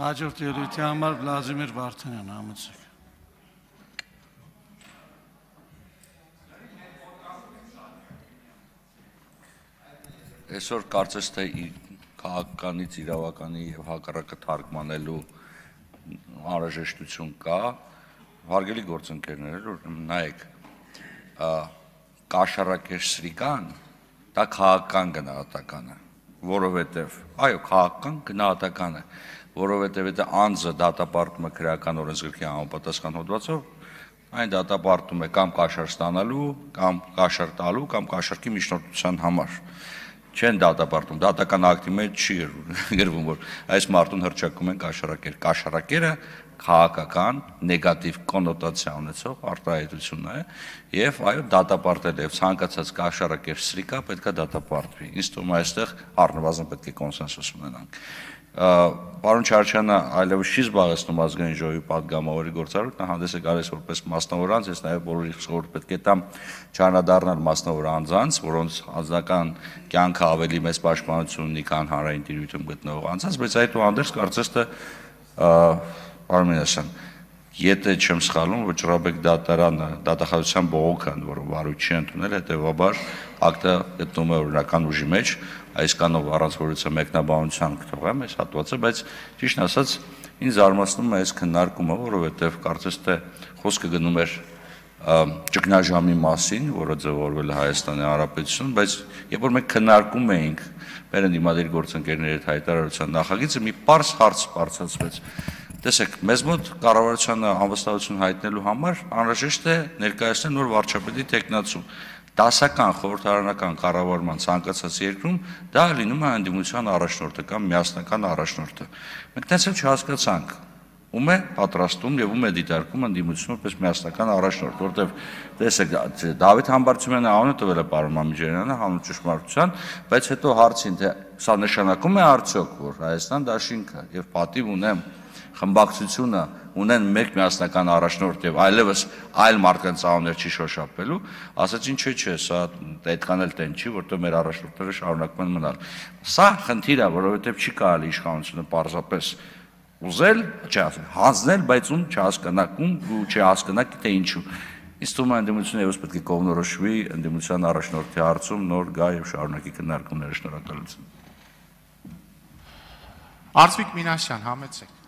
Հաջորդ ելույթի համար Վլադիմիր Վարդանյան, համեցեք։ Այսօր կարծես թե քաղաքականից իրավականի եւ հակառակը թարգմանելու անհրաժեշտություն կա, հարգելի գործընկերներ, որ նայեք, կաշառակեր սրիկան, դա քաղաքական գնահատական է, որովհետեւ, այո, քաղաքական գնահատական է, որովհետեւ դա անձը դատապարտում է քրեական օրենսգրքի համապատասխան հոդվածով, այն դատապարտում է կամ կաշառ ստանալու, կամ կաշառ տալու, կամ կաշառքի միջնորդության համար։ Չեն դատապարտում, դատական ակտի մեջ չի գրվում, որ այս մարդուն հռչակում են կաշառակեր։ Կաշառակերը քաղաքական նեգատիվ կոնոտացիա ունեցող արտահայտություն է, եւ այո, դատապարտել եւ ցանկացած կաշառակեր սրիկա պետք է դատապարտվի։ Ինձ թվում է այստեղ առնվազն պետք է կոնսենսուս ունենանք։ Պարոն Չարչյանը այլևս չի զբաղեցնում ազգային ժողովի պատգամավորի գործառույթ, նա հանդես է գալիս որպես մասնավոր անձ, ես նաև բոլորի խորհուրդ պետք է տամ չանդրադառնալ մասնավոր անձանց, որոնց անձնական կյանքը ավելի մեծ պաշտպանություն ունի, քան հանրային տիրույթում գտնվող անձանց, բայց այդուհանդերձ կարծես թե պարոն Մինասյան, եթե չեմ սխալվում, Վճռաբեկ դատարանը դատախազության բողոքը, որը վարույթ չի ընդունել, հետեւաբար ակտը գտնվում է օրինական ուժի մեջ, այսքանով առանց որևէ մեկնաբանության կթողեմ այս հատվածը, բայց ճիշտ ասած ինձ զարմացնում է այս քննարկումը, որովհետև կարծես թե խոսքը գնում էր ճգնաժամի մասին, որը ձևավորվել է Հայաստանի Հանրապետությունում, բայց երբ որ մենք քննարկում էինք մեր ընդդիմադիր գործընկերների հետ հայտարարության նախագիծը, մի պարզ հարց բարձրացվեց։ Տեսեք, մեզ մոտ կառավարությանը անվստահություն հայտնելու համար անհրաժեշտ է ներկայացնել նոր վարչապետի թեկնածու։ Դասական խորհրդարանական կառավարման ցանկացած երկրում դա լինում է ընդդիմության առաջնորդը կամ միասնական առաջնորդը։ Մենք դեռ չհասկացանք ում է պատրաստում եւ ում է դիտարկում ընդդիմությունը որպես միասնական առաջնորդ, որտեւ տեսեք Դավիթ Համբարձումյանը անունը տվել է պարոն Մամիջանյանը հանուն ճշմարտության, բայց հետո հարցին թե սա նշանակում է արդյոք, որ Հայաստան դաշինքը եւ պատիվ ունեմ խմբակցությունը ունեն մեկ միասնական առաջնորդ եւ այլևս այլ մարդկանց անուններ չի շոշափելու, ասացին չէ, սա այդքան էլ տեն չի, որտեղ մեր առաջնորդները շարունակում են մնալ։ Սա խնդիր է, որովհետեւ չի կարելի իշխանությունը պարզապես ուզել, հանձնել, բայց ում չհասկանաքում ու չհասկանաք թե ինչու։ Ինձ թվում է ընդդիմությունը եւս պետք է կողմնորոշվի ընդդիմության առաջնորդի հարցում նոր գա եւ շարունակի քննարկումները։ Շնորհակալություն։ Արծվիկ Մինասյան, համեցեք։